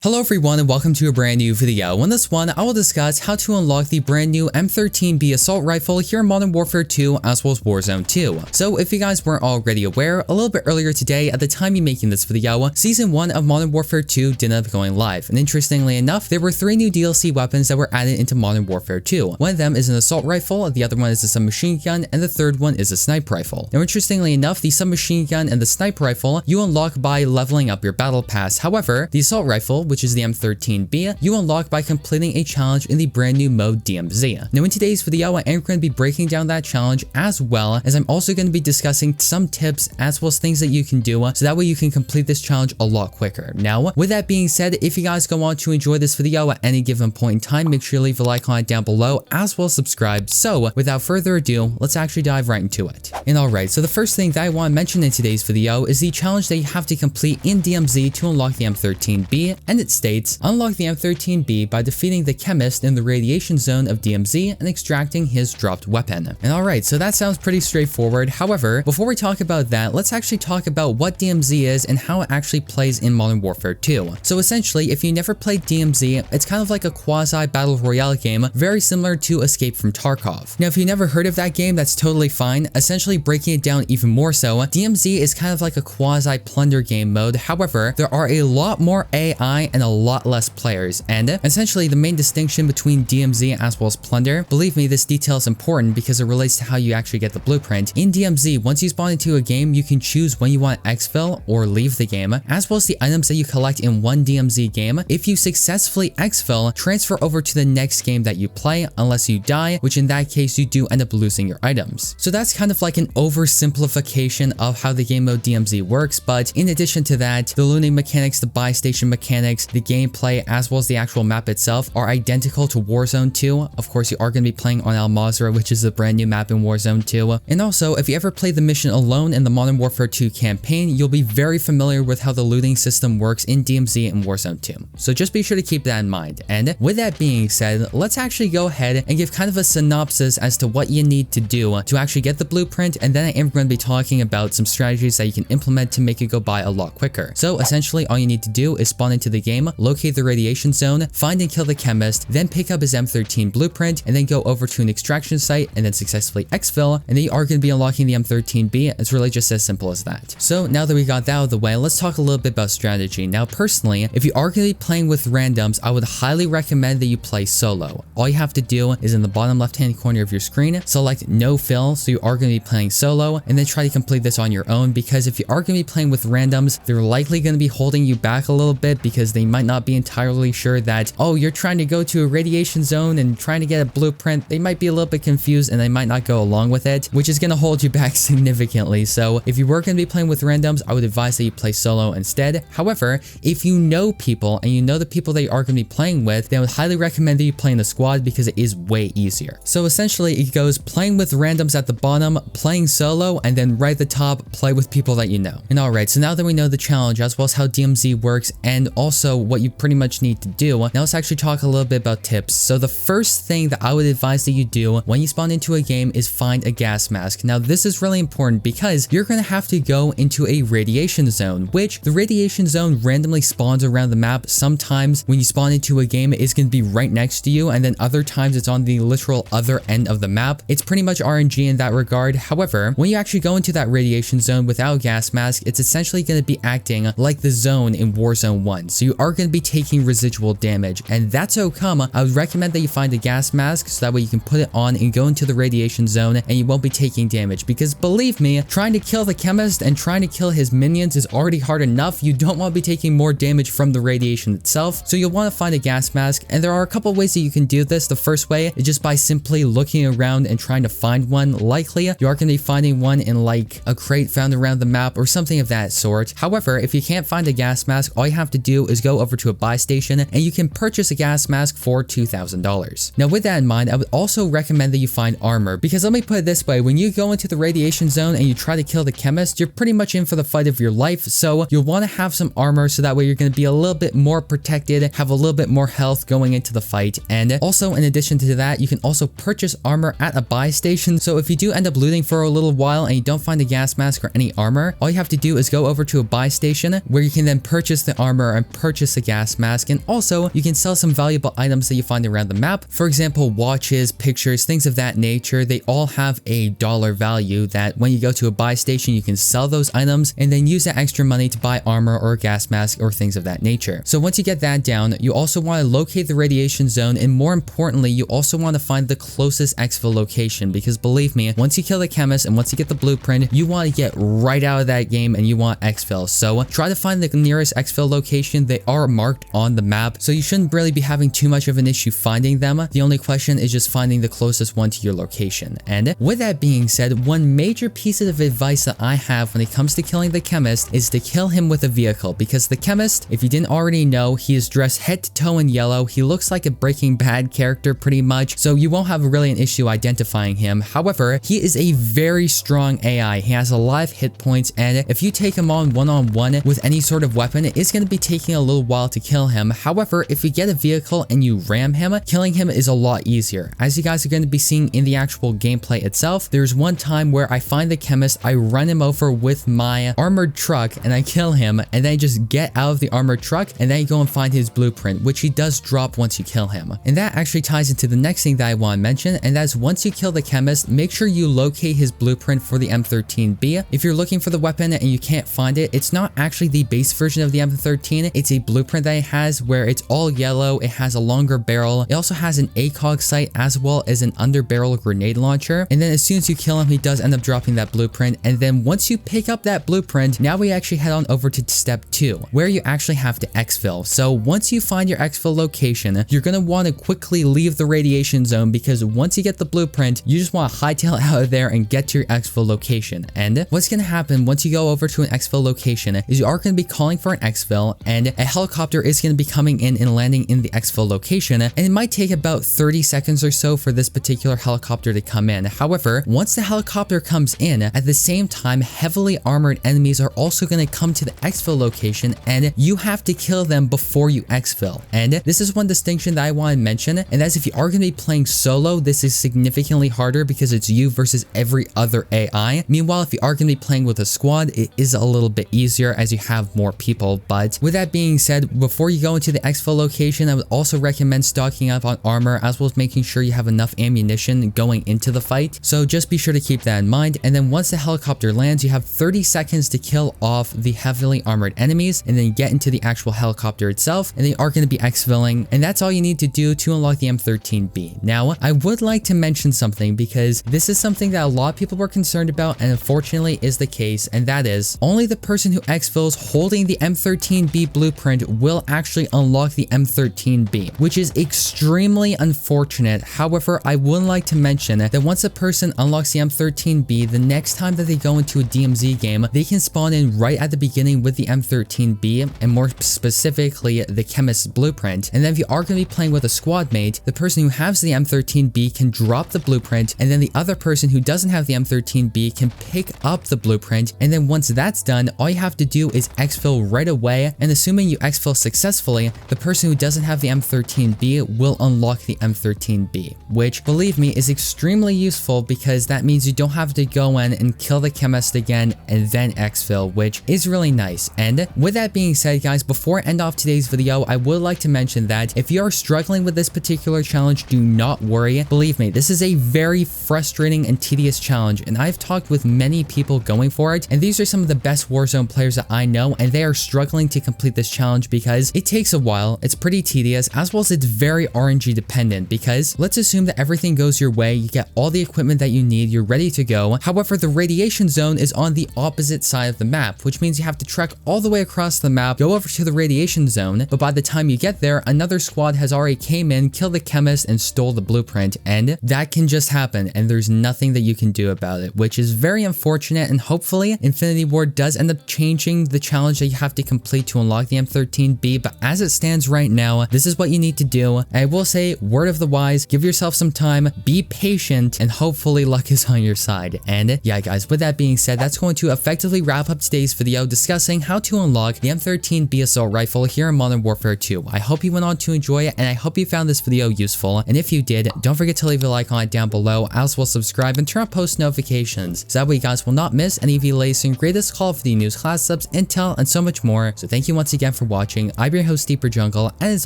Hello everyone and welcome to a brand new video. In this one, I will discuss how to unlock the brand new M13B assault rifle here in Modern Warfare 2 as well as Warzone 2. So if you guys weren't already aware, a little bit earlier today at the time of making this video, Season 1 of Modern Warfare 2 did end up going live. And interestingly enough, there were 3 new DLC weapons that were added into Modern Warfare 2. One of them is an assault rifle, the other one is a submachine gun, and the third one is a sniper rifle. Now interestingly enough, the submachine gun and the sniper rifle you unlock by leveling up your battle pass. However, the assault rifle, which is the M13B, you unlock by completing a challenge in the brand new mode DMZ. Now in today's video, I am going to be breaking down that challenge as well as I'm also going to be discussing some tips as well as things that you can do so that way you can complete this challenge a lot quicker. Now, with that being said, if you guys go on to enjoy this video at any given point in time, make sure you leave a like on it down below as well as subscribe. So without further ado, let's actually dive right into it. And alright, so the first thing that I want to mention in today's video is the challenge that you have to complete in DMZ to unlock the M13B, and it states, unlock the M13B by defeating the Chemist in the radiation zone of DMZ and extracting his dropped weapon. And alright, so that sounds pretty straightforward. However, before we talk about that, let's actually talk about what DMZ is and how it actually plays in Modern Warfare 2. So essentially, if you never played DMZ, it's kind of like a quasi battle royale game, very similar to Escape from Tarkov. Now, if you never heard of that game, that's totally fine. Essentially, breaking it down even more so, DMZ is kind of like a quasi plunder game mode. However, there are a lot more AI and a lot less players, and essentially the main distinction between DMZ as well as plunder, believe me, this detail is important because it relates to how you actually get the blueprint. In DMZ, once you spawn into a game, you can choose when you want to exfil or leave the game, as well as the items that you collect in one DMZ game. If you successfully exfil, transfer over to the next game that you play unless you die, which in that case you do end up losing your items. So that's kind of like an oversimplification of how the game mode DMZ works, but in addition to that, the looting mechanics, the buy station mechanics, the gameplay, as well as the actual map itself are identical to Warzone 2. Of course, you are going to be playing on Al Mazrah, which is a brand new map in Warzone 2. And also, if you ever play the mission alone in the Modern Warfare 2 campaign, you'll be very familiar with how the looting system works in DMZ and Warzone 2. So just be sure to keep that in mind. And with that being said, let's actually go ahead and give kind of a synopsis as to what you need to do to actually get the blueprint, and then I am going to be talking about some strategies that you can implement to make it go by a lot quicker. So essentially, all you need to do is spawn into the game, locate the radiation zone, find and kill the Chemist, then pick up his M13 blueprint, and then go over to an extraction site and then successfully exfil, and then you are going to be unlocking the M13B. It's really just as simple as that. So now that we got that out of the way, let's talk a little bit about strategy. Now personally, if you are going to be playing with randoms, I would highly recommend that you play solo. All you have to do is in the bottom left hand corner of your screen, select no fill, so you are going to be playing solo, and then try to complete this on your own, because if you are going to be playing with randoms, they're likely going to be holding you back a little bit because they might not be entirely sure that, oh, you're trying to go to a radiation zone and trying to get a blueprint. They might be a little bit confused and they might not go along with it, which is going to hold you back significantly. So if you were going to be playing with randoms, I would advise that you play solo instead. However, if you know people and you know the people that you are going to be playing with, then I would highly recommend that you play in the squad because it is way easier. So essentially it goes playing with randoms at the bottom, playing solo, and then right at the top, play with people that you know. And alright, so now that we know the challenge as well as how DMZ works and also what you pretty much need to do, now let's actually talk a little bit about tips. So the first thing that I would advise that you do when you spawn into a game is find a gas mask. Now this is really important because you're going to have to go into a radiation zone, which the radiation zone randomly spawns around the map. Sometimes when you spawn into a game, it's going to be right next to you, and then other times it's on the literal other end of the map. It's pretty much RNG in that regard. However, when you actually go into that radiation zone without a gas mask, it's essentially going to be acting like the zone in Warzone 1. So you are going to be taking residual damage, and that's how come I would recommend that you find a gas mask so that way you can put it on and go into the radiation zone and you won't be taking damage, because believe me, trying to kill the Chemist and trying to kill his minions is already hard enough. You don't want to be taking more damage from the radiation itself, so you'll want to find a gas mask, and there are a couple ways that you can do this. The first way is just by simply looking around and trying to find one. Likely you are going to be finding one in like a crate found around the map or something of that sort. However, if you can't find a gas mask, all you have to do is go over to a buy station and you can purchase a gas mask for $2,000. Now with that in mind, I would also recommend that you find armor, because let me put it this way, when you go into the radiation zone and you try to kill the Chemist, you're pretty much in for the fight of your life, so you'll want to have some armor so that way you're going to be a little bit more protected, have a little bit more health going into the fight. And also in addition to that, you can also purchase armor at a buy station, so if you do end up looting for a little while and you don't find a gas mask or any armor, all you have to do is go over to a buy station where you can then purchase the armor and purchase purchase a gas mask, and also you can sell some valuable items that you find around the map. For example, watches, pictures, things of that nature. They all have a dollar value that when you go to a buy station, you can sell those items and then use that extra money to buy armor or a gas mask or things of that nature. So once you get that down, you also want to locate the radiation zone, and more importantly, you also want to find the closest exfil location, because believe me, once you kill the chemist and once you get the blueprint, you want to get right out of that game and you want exfil. So try to find the nearest exfil location. They are marked on the map, so you shouldn't really be having too much of an issue finding them. The only question is just finding the closest one to your location. And with that being said, one major piece of advice that I have when it comes to killing the chemist is to kill him with a vehicle, because the chemist, if you didn't already know, he is dressed head to toe in yellow. He looks like a Breaking Bad character pretty much, so you won't have really an issue identifying him. However, he is a very strong AI. He has a lot of hit points, and if you take him on one-on-one with any sort of weapon, it's going to be taking a little while to kill him. However, if you get a vehicle and you ram him, killing him is a lot easier. As you guys are going to be seeing in the actual gameplay itself, there's one time where I find the chemist, I run him over with my armored truck and I kill him, and then I just get out of the armored truck and then I go and find his blueprint, which he does drop once you kill him. And that actually ties into the next thing that I want to mention, and that's once you kill the chemist, make sure you locate his blueprint for the M13B. If you're looking for the weapon and you can't find it, it's not actually the base version of the M13, it's a blueprint that it has where it's all yellow, it has a longer barrel, it also has an ACOG sight as well as an underbarrel grenade launcher, and then as soon as you kill him, he does end up dropping that blueprint. And then once you pick up that blueprint, now we actually head on over to step 2, where you actually have to exfil. So once you find your exfil location, you're going to want to quickly leave the radiation zone, because once you get the blueprint, you just want to hightail out of there and get to your exfil location. And what's going to happen once you go over to an exfil location is you are going to be calling for an exfil, and a helicopter is going to be coming in and landing in the exfil location, and it might take about 30 seconds or so for this particular helicopter to come in. However, once the helicopter comes in, at the same time, heavily armored enemies are also going to come to the exfil location, and you have to kill them before you exfil. And this is one distinction that I want to mention, and that's if you are going to be playing solo, this is significantly harder because it's you versus every other AI. Meanwhile, if you are going to be playing with a squad, it is a little bit easier as you have more people. But with that being said, before you go into the exfil location, I would also recommend stocking up on armor as well as making sure you have enough ammunition going into the fight. So just be sure to keep that in mind. And then once the helicopter lands, you have 30 seconds to kill off the heavily armored enemies and then get into the actual helicopter itself, and they are going to be exfilling, and that's all you need to do to unlock the M13B. Now, I would like to mention something, because this is something that a lot of people were concerned about and unfortunately is the case, and that is only the person who exfils holding the M13B blueprint will actually unlock the M13B, which is extremely unfortunate. However, I would like to mention that once a person unlocks the M13B, the next time that they go into a DMZ game, they can spawn in right at the beginning with the M13B, and more specifically the chemist's blueprint. And then if you are going to be playing with a squad mate, the person who has the M13B can drop the blueprint, and then the other person who doesn't have the M13B can pick up the blueprint. And then once that's done, all you have to do is exfil right away, and assuming you exfil successfully, the person who doesn't have the M13B will unlock the M13B, which, believe me, is extremely useful because that means you don't have to go in and kill the chemist again and then exfil, which is really nice. And with that being said, guys, before I end off today's video, I would like to mention that if you are struggling with this particular challenge, do not worry. Believe me, this is a very frustrating and tedious challenge, and I've talked with many people going for it, and these are some of the best Warzone players that I know, and they are struggling to complete this challenge because it takes a while, it's pretty tedious, as well as it's very RNG dependent, because let's assume that everything goes your way, you get all the equipment that you need, you're ready to go. However, the radiation zone is on the opposite side of the map, which means you have to trek all the way across the map, go over to the radiation zone, but by the time you get there, another squad has already came in, killed the chemist, and stole the blueprint, and that can just happen, and there's nothing that you can do about it, which is very unfortunate. And hopefully Infinity Ward does end up changing the challenge that you have to complete to unlock the M13B, but as it stands right now, this is what you need to do. And I will say, word of the wise, give yourself some time, be patient, and hopefully luck is on your side. And yeah, guys, with that being said, that's going to effectively wrap up today's video discussing how to unlock the M13B assault rifle here in Modern Warfare 2. I hope you went on to enjoy it, and I hope you found this video useful. And if you did, don't forget to leave a like on it down below, as well as subscribe and turn on post notifications, so that way you guys will not miss any of the latest and greatest Call of Duty news, class subs, intel, and so much more. So thank you once again for for watching. I'm your host, Deeper Jungle, and as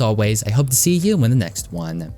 always, I hope to see you in the next one.